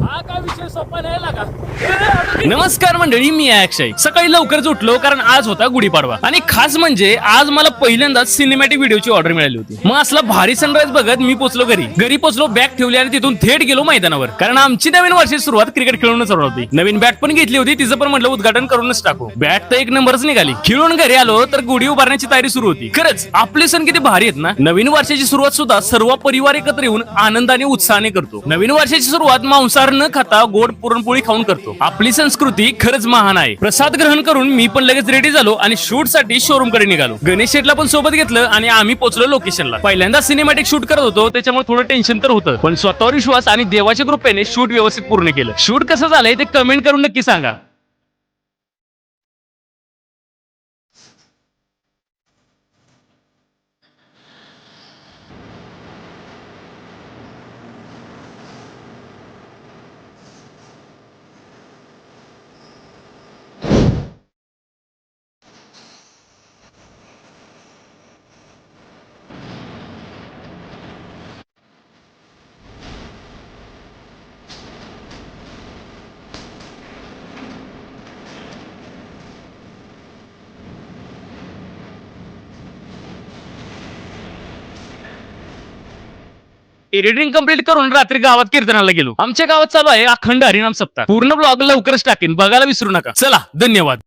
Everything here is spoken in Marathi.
हा काय विषय सोपा नाही लागा. नमस्कार मंडळी, मी आहे अक्षय. सकाळी लवकरच उठलो कारण आज होता गुढीपाडवा आणि खास म्हणजे आज मला पहिल्यांदाच सिनेमॅटिक व्हिडिओची ऑर्डर मिळाली होती. मग असला भारी सनराईज बघत मी पोचलो घरी पोचलो, बॅग ठेवली आणि तिथून थेट गेलो मैदानावर. कारण आमची नवीन वर्षाची सुरुवात क्रिकेट खेळूनच होती. नवीन बॅट पण घेतली होती, तिचं पण म्हटलं उद्घाटन करूनच टाकू. बॅट तर एक नंबरच निघाली. खेळून घरी आलो तर गुढी उभारण्याची तयारी सुरू होती. खरंच आपले सण किती भारी आहेत ना. नवीन वर्षाची सुरुवात सुद्धा सर्व परिवार एकत्र येऊन आनंदाने उत्साहाने करतो. नवीन वर्षाची सुरुवात मांसाहार न खाता गोड पुरणपोळी खाऊन करतो. आपली संस्कृती खरंच महान आहे. प्रसाद ग्रहण करून मी पण लगेच रेडी झालो आणि शूट साठी शोरूम कडे निघालो. गणेश शेटला पण सोबत घेतलं आणि आम्ही पोहोचलो लोकेशनला. पहिल्यांदा सिनेमॅटिक शूट करत होतो, त्याच्यामुळे थोडं टेन्शन तर होतं, पण स्वतःवर विश्वास आणि देवाच्या कृपेने शूट व्यवस्थित पूर्ण केलं. शूट कसं झालंय ते कमेंट करून नक्की सांगा. एडिटिंग कंप्लीट करून रात्री गावात कीर्तनाला गेलो. आमच्या गावात चालू आहे अखंड हरिनाम सप्ताह. पूर्ण ब्लॉग लवकरच टाकेन, बघायला विसरू नका. चला, धन्यवाद.